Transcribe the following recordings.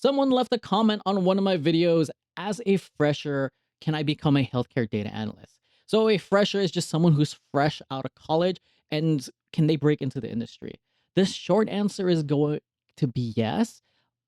Someone left a comment on one of my videos. As a fresher, can I become a healthcare data analyst? So a fresher is just someone who's fresh out of college, and can they break into the industry? The short answer is going to be yes,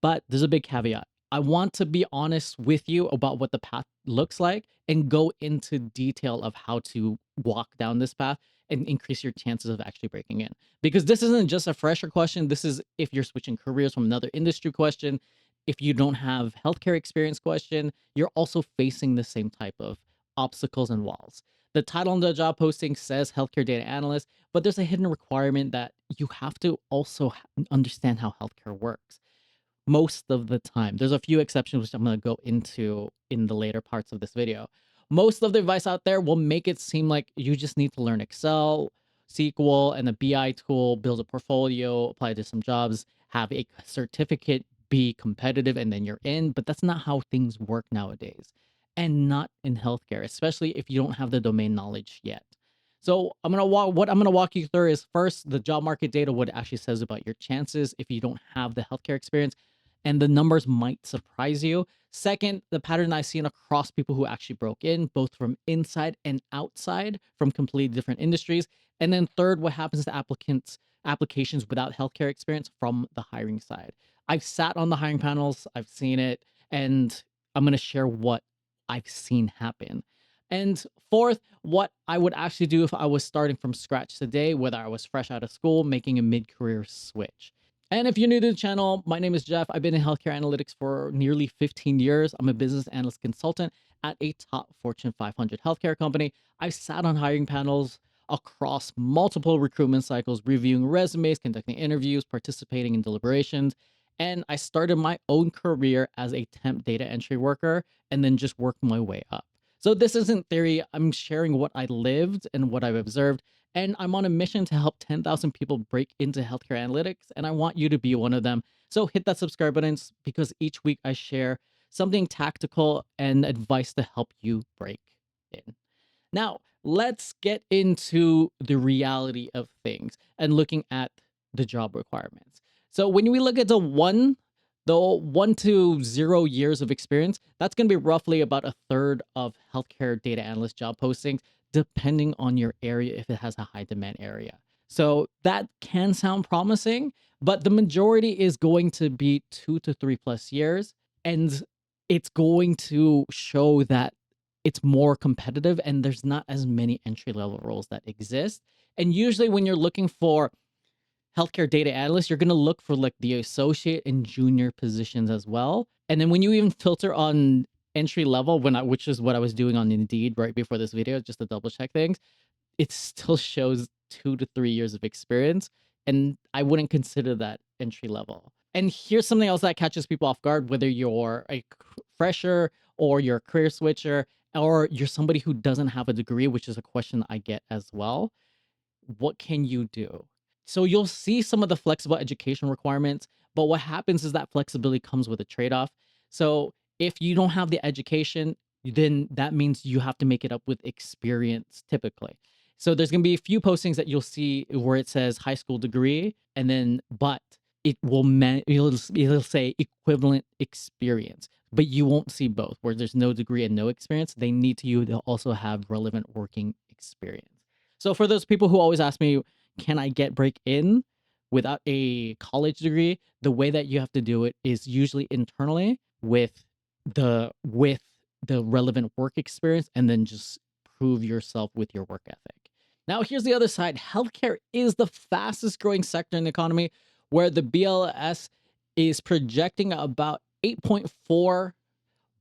but there's a big caveat. I want to be honest with you about what the path looks like and go into detail of how to walk down this path and increase your chances of actually breaking in. Because this isn't just a fresher question. This is if you're switching careers from another industry question. If you don't have healthcare experience question, you're also facing the same type of obstacles and walls. The title on the job posting says healthcare data analyst, but there's a hidden requirement that you have to also understand how healthcare works most of the time. There's a few exceptions, which I'm going to go into in the later parts of this video. Most of the advice out there will make it seem like you just need to learn Excel, SQL, and a BI tool, build a portfolio, apply to some jobs, have a certificate, be competitive, and then you're in. But that's not how things work nowadays, and not in healthcare, especially if you don't have the domain knowledge yet. So what I'm gonna walk you through is first the job market data, what it actually says about your chances if you don't have the healthcare experience, and the numbers might surprise you. Second, the pattern I've seen across people who actually broke in, both from inside and outside from completely different industries. And then third, what happens to applications without healthcare experience from the hiring side. I've sat on the hiring panels, I've seen it, and I'm going to share what I've seen happen. And fourth, what I would actually do if I was starting from scratch today, whether I was fresh out of school, making a mid-career switch. And if you're new to the channel, my name is Jeff. I've been in healthcare analytics for nearly 15 years. I'm a business analyst consultant at a top Fortune 500 healthcare company. I've sat on hiring panels across multiple recruitment cycles, reviewing resumes, conducting interviews, participating in deliberations. And I started my own career as a temp data entry worker and then just worked my way up. So this isn't theory. I'm sharing what I lived and what I've observed, and I'm on a mission to help 10,000 people break into healthcare analytics, and I want you to be one of them. So hit that subscribe button because each week I share something tactical and advice to help you break in. Now, let's get into the reality of things and looking at the job requirements. So when we look at the 1 to 0 years of experience, that's going to be roughly about a third of healthcare data analyst job postings, depending on your area, if it has a high demand area. So that can sound promising, but the majority is going to be 2 to 3+ years. And it's going to show that it's more competitive and there's not as many entry level roles that exist. And usually when you're looking for healthcare data analyst, you're going to look for like the associate and junior positions as well. And then when you even filter on entry level, which is what I was doing on Indeed right before this video, just to double check things, it still shows 2 to 3 years of experience. And I wouldn't consider that entry level. And here's something else that catches people off guard, whether you're a fresher or you're a career switcher, or you're somebody who doesn't have a degree, which is a question I get as well. What can you do? So you'll see some of the flexible education requirements, but what happens is that flexibility comes with a trade-off. So if you don't have the education, then that means you have to make it up with experience typically. So there's going to be a few postings that you'll see where it says high school degree, and then but it'll say equivalent experience, but you won't see both where there's no degree and no experience. They need you to also have relevant working experience. So for those people who always ask me, can I break in without a college degree? The way that you have to do it is usually internally with the relevant work experience, and then just prove yourself with your work ethic. Now, here's the other side. Healthcare is the fastest growing sector in the economy, where the BLS is projecting about 8.4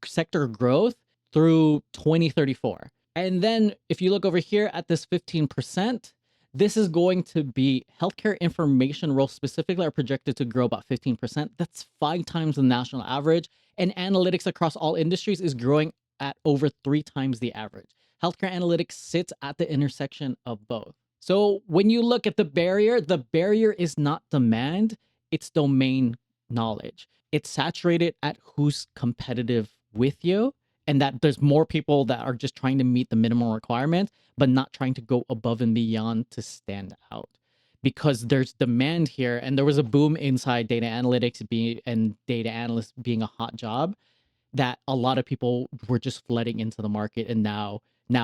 sector growth through 2034. And then if you look over here at this 15%, this is going to be healthcare information roles specifically are projected to grow about 15%. That's 5 times the national average. And analytics across all industries is growing at over 3 times the average. Healthcare analytics sits at the intersection of both. So when you look at the barrier is not demand, it's domain knowledge. It's saturated at who's competitive with you, and that there's more people that are just trying to meet the minimum requirements, but not trying to go above and beyond to stand out. because there's demand here, and there was a boom inside data analytics being and data analyst being a hot job, that a lot of people were just flooding into the market, and now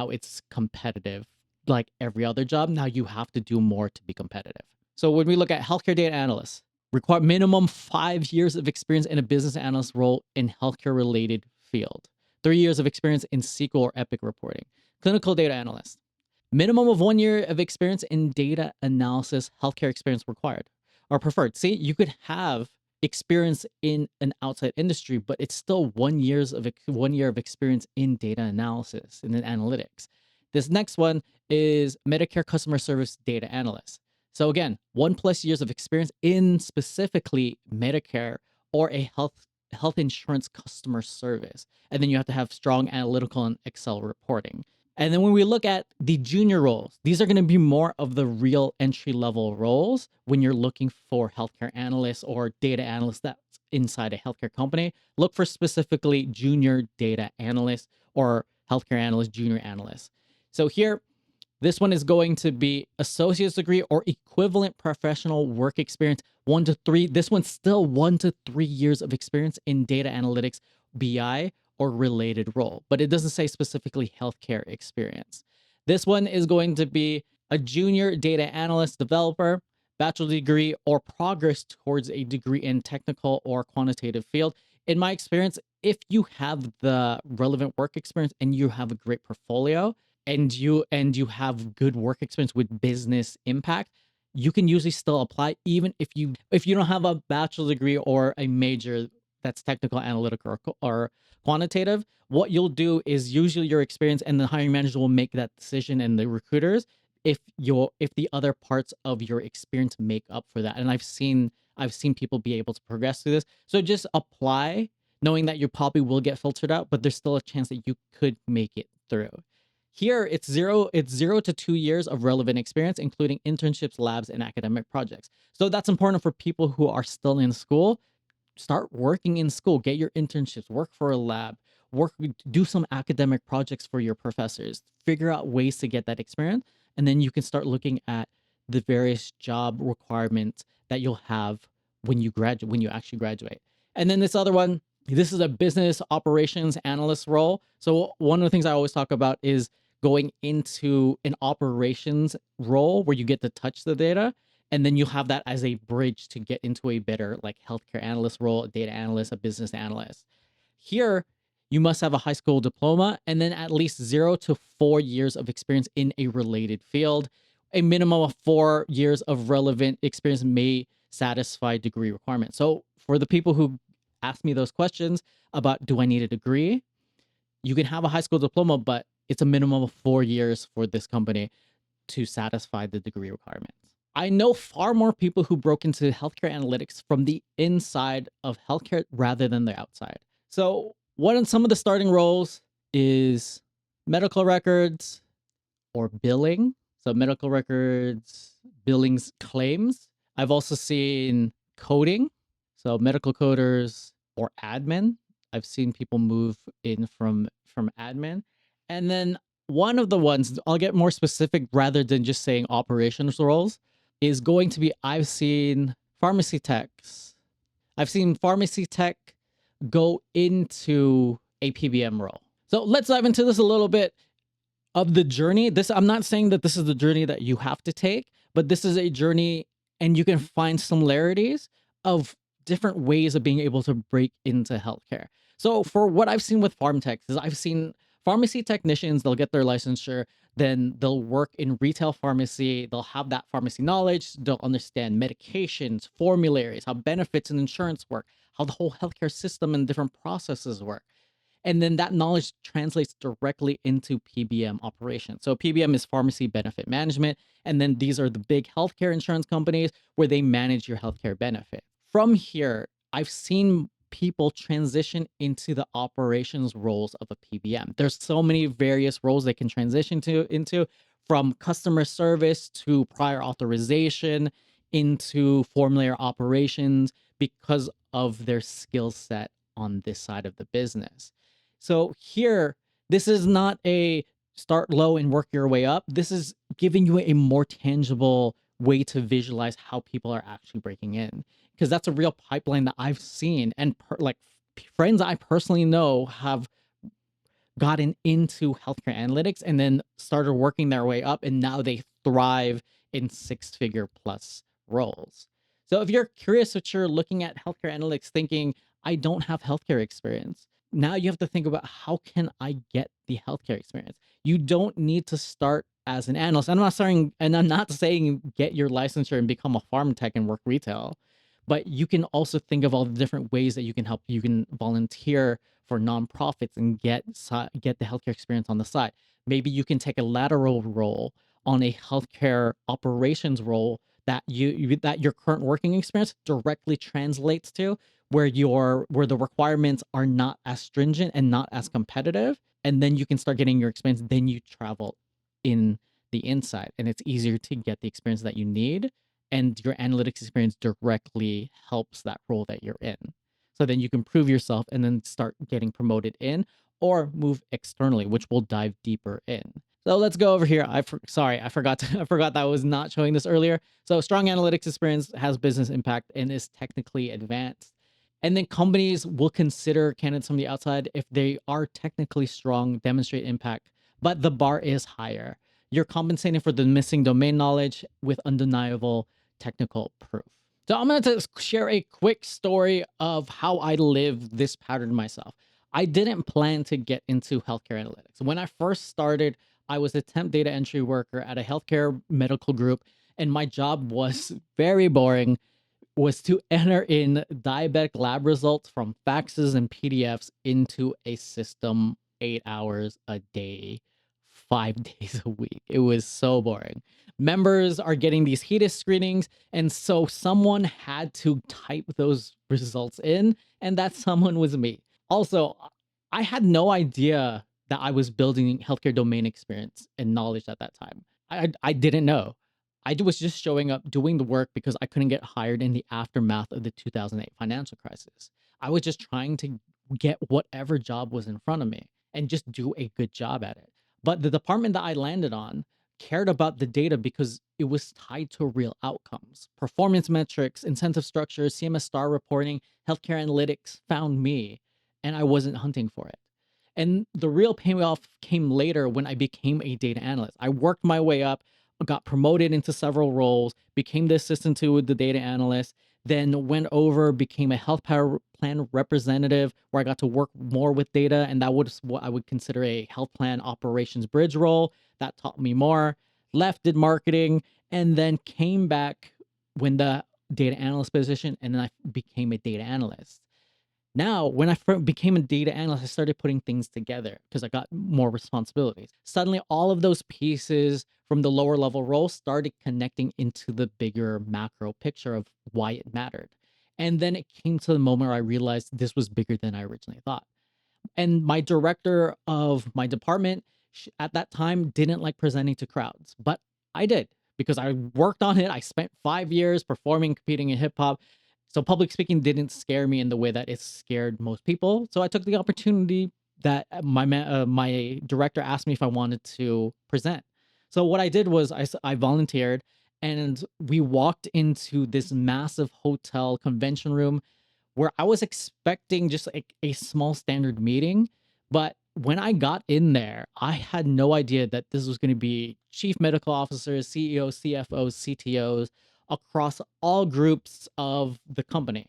it's competitive like every other job. Now you have to do more to be competitive. So when we look at healthcare data analysts, require minimum 5 years of experience in a business analyst role in healthcare related field, 3 years of experience in SQL or Epic reporting. Clinical data analyst, minimum of 1 year of experience in data analysis, healthcare experience required or preferred. See, you could have experience in an outside industry, but it's still 1 year of experience in data analysis and in analytics. This next one is Medicare customer service data analyst. So again, 1+ years of experience in specifically Medicare or a health insurance customer service. And then you have to have strong analytical and Excel reporting. And then when we look at the junior roles, these are going to be more of the real entry level roles when you're looking for healthcare analysts or data analysts that's inside a healthcare company. Look for specifically junior data analysts or healthcare analyst, junior analysts. So here, this one is going to be associate's degree or equivalent professional work experience, 1 to 3. This one's still 1 to 3 years of experience in data analytics, BI, or related role, but it doesn't say specifically healthcare experience. This one is going to be a junior data analyst developer, bachelor degree, or progress towards a degree in technical or quantitative field. In my experience, if you have the relevant work experience and you have a great portfolio, and you have good work experience with business impact, you can usually still apply even if you don't have a bachelor degree or a major that's technical, analytical, or quantitative. What you'll do is usually your experience, and the hiring manager will make that decision, and the recruiters, if the other parts of your experience make up for that. And I've seen people be able to progress through this. So just apply knowing that you probably will get filtered out, but there's still a chance that you could make it through. Here, it's 0 to 2 years of relevant experience, including internships, labs, and academic projects. So that's important for people who are still in school. Start working in school, get your internships, work for a lab, do some academic projects for your professors, figure out ways to get that experience, and then you can start looking at the various job requirements that you'll have when you actually graduate. And then this other one, this is a business operations analyst role. So one of the things I always talk about is going into an operations role where you get to touch the data, and then you have that as a bridge to get into a better like healthcare analyst role, a data analyst, a business analyst. Here, you must have a high school diploma and then at least 0 to 4 years of experience in a related field. A minimum of 4 years of relevant experience may satisfy degree requirements. So for the people who ask me those questions about do I need a degree, you can have a high school diploma, but it's a minimum of 4 years for this company to satisfy the degree requirements. I know far more people who broke into healthcare analytics from the inside of healthcare rather than the outside. So, some of the starting roles is medical records or billing. So, medical records, billings, claims. I've also seen coding. So, medical coders or admin. I've seen people move in from admin. And then one of the ones, I'll get more specific rather than just saying operations roles, is going to be I've seen pharmacy techs. I've seen pharmacy tech go into a PBM role. So let's dive into this a little bit of the journey. I'm not saying that this is the journey that you have to take, but this is a journey, and you can find similarities of different ways of being able to break into healthcare. So for what I've seen with farm techs is I've seen pharmacy technicians, they'll get their licensure, then they'll work in retail pharmacy, they'll have that pharmacy knowledge, they'll understand medications, formularies, how benefits and insurance work, how the whole healthcare system and different processes work. And then that knowledge translates directly into PBM operations. So PBM is pharmacy benefit management. And then these are the big healthcare insurance companies where they manage your healthcare benefit. From here, I've seen people transition into the operations roles of a PBM. There's so many various roles they can transition into, from customer service to prior authorization into formulary operations, because of their skill set on this side of the business. So here, this is not a start low and work your way up. This is giving you a more tangible way to visualize how people are actually breaking in, because that's a real pipeline that I've seen, and friends I personally know have gotten into healthcare analytics and then started working their way up, and now they thrive in six-figure plus roles. So if you're curious, if you're looking at healthcare analytics thinking, I don't have healthcare experience, now you have to think about, how can I get the healthcare experience? You don't need to start as an analyst. I'm not saying get your licensure and become a farm tech and work retail, but you can also think of all the different ways that you can help. You can volunteer for nonprofits and get the healthcare experience on the side. Maybe you can take a lateral role on a healthcare operations role that that your current working experience directly translates to, where the requirements are not as stringent and not as competitive, and then you can start getting your experience. Then you travel in the inside, and it's easier to get the experience that you need, and your analytics experience directly helps that role that you're in. So then you can prove yourself and then start getting promoted in, or move externally, which we'll dive deeper in. So let's go over here. Sorry, I forgot I forgot that I was not showing this earlier. So strong analytics experience has business impact and is technically advanced. And then companies will consider candidates from the outside if they are technically strong, demonstrate impact, but the bar is higher. You're compensating for the missing domain knowledge with undeniable technical proof. So I'm going to share a quick story of how I lived this pattern myself. I didn't plan to get into healthcare analytics. When I first started, I was a temp data entry worker at a healthcare medical group, and my job was very boring, was to enter in diabetic lab results from faxes and PDFs into a system 8 hours a day, 5 days a week. It was so boring. Members are getting these HEDIS screenings, and so someone had to type those results in, and that someone was me. Also, I had no idea that I was building healthcare domain experience and knowledge at that time. I didn't know. I was just showing up, doing the work because I couldn't get hired in the aftermath of the 2008 financial crisis. I was just trying to get whatever job was in front of me and just do a good job at it. But the department that I landed on cared about the data because it was tied to real outcomes. Performance metrics, incentive structures, CMS star reporting, healthcare analytics found me, and I wasn't hunting for it. And the real payoff came later when I became a data analyst. I worked my way up, got promoted into several roles, became the assistant to the data analyst, then went over, became a health power plan representative where I got to work more with data. And that was what I would consider a health plan operations bridge role. That taught me more. Left, did marketing, and then came back when the data analyst position, and then I became a data analyst. Now, when I became a data analyst, I started putting things together because I got more responsibilities. Suddenly, all of those pieces from the lower level roles started connecting into the bigger macro picture of why it mattered. And then it came to the moment where I realized this was bigger than I originally thought. And my director of my department at that time didn't like presenting to crowds, but I did because I worked on it. I spent 5 years performing, competing in hip hop. So public speaking didn't scare me in the way that it scared most people. So I took the opportunity that my director asked me if I wanted to present. So what I did was I volunteered, and we walked into this massive hotel convention room where I was expecting just like a small standard meeting. But when I got in there, I had no idea that this was going to be chief medical officers, CEOs, CFOs, CTOs across all groups of the company,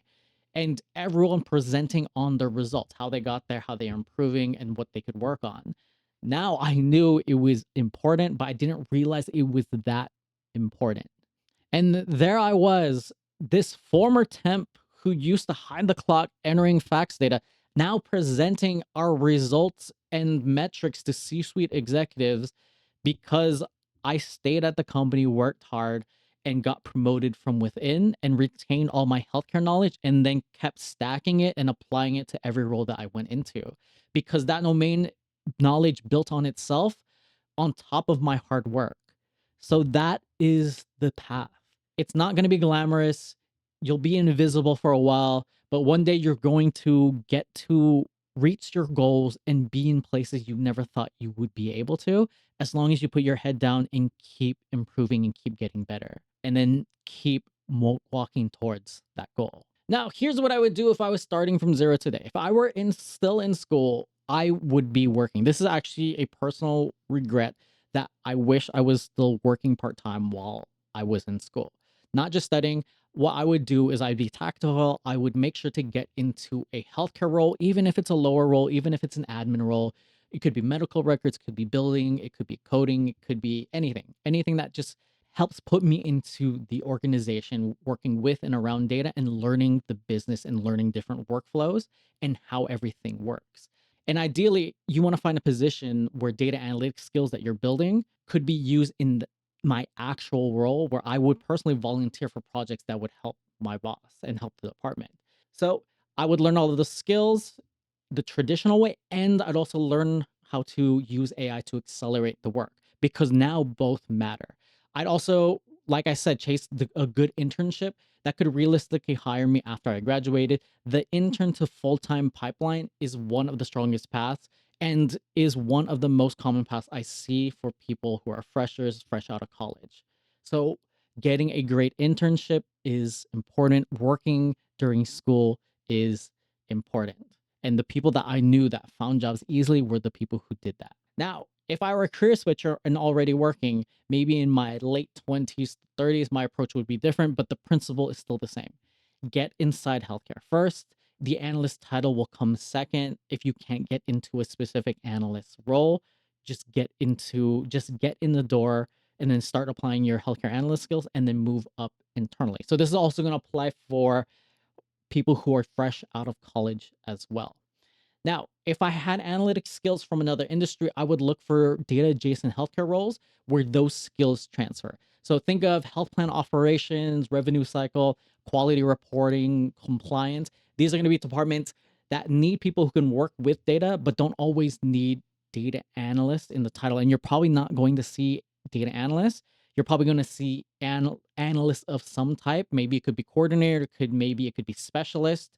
and everyone presenting on their results, how they got there, how they are improving, and what they could work on. Now I knew it was important, but I didn't realize it was that important. And there I was, this former temp who used to hide the clock entering fax data, now presenting our results and metrics to C suite executives because I stayed at the company, worked hard, and got promoted from within and retained all my healthcare knowledge and then kept stacking it and applying it to every role that I went into because that domain knowledge built on itself on top of my hard work. So that is the path. It's not going to be glamorous. You'll be invisible for a while, but one day you're going to get to reach your goals and be in places you never thought you would be able to, as long as you put your head down and keep improving and keep getting better. and then keep walking towards that goal. Now, here's what I would do if I was starting from zero today. If I were still in school, I would be working. This is actually a personal regret that I wish I was still working part time while I was in school, not just studying. What I would do is I'd be tactical. I would make sure to get into a healthcare role, even if it's a lower role, even if it's an admin role. It could be medical records, could be building, it could be coding, it could be anything that just helps put me into the organization, working with and around data and learning the business and learning different workflows and how everything works. And ideally, you want to find a position where data analytics skills that you're building could be used in my actual role, where I would personally volunteer for projects that would help my boss and help the department. So I would learn all of the skills the traditional way, and I'd also learn how to use AI to accelerate the work because now both matter. I'd also, like I said, chase a good internship that could realistically hire me after I graduated. The intern to full time pipeline is one of the strongest paths and is one of the most common paths I see for people who are freshers, fresh out of college. So, getting a great internship is important. Working during school is important. And the people that I knew that found jobs easily were the people who did that. Now, if I were a career switcher and already working, maybe in my late 20s, 30s, my approach would be different, but the principle is still the same. Get inside healthcare first. The analyst title will come second. If you can't get into a specific analyst role, just get in the door and then start applying your healthcare analyst skills and then move up internally. So this is also going to apply for people who are fresh out of college as well. Now, if I had analytics skills from another industry, I would look for data adjacent healthcare roles where those skills transfer. So think of health plan operations, revenue cycle, quality reporting, compliance. These are going to be departments that need people who can work with data, but don't always need data analyst in the title. And you're probably not going to see data analyst. You're probably going to see analyst of some type. Maybe it could be coordinator, maybe it could be specialist.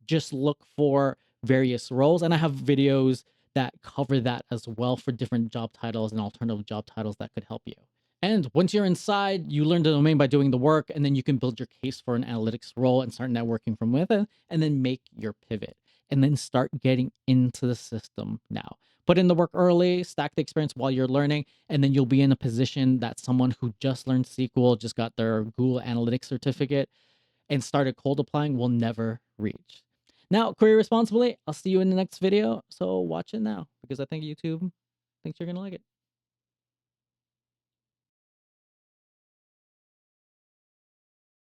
Just look for various roles. And I have videos that cover that as well for different job titles and alternative job titles that could help you. And once you're inside, you learn the domain by doing the work, and then you can build your case for an analytics role and start networking from within, and then make your pivot, and then start getting into the system now. Put in the work early, stack the experience while you're learning, and then you'll be in a position that someone who just learned SQL, just got their Google Analytics certificate, and started cold applying will never reach. Now, query responsibly. I'll see you in the next video. So watch it now because I think YouTube thinks you're going to like it.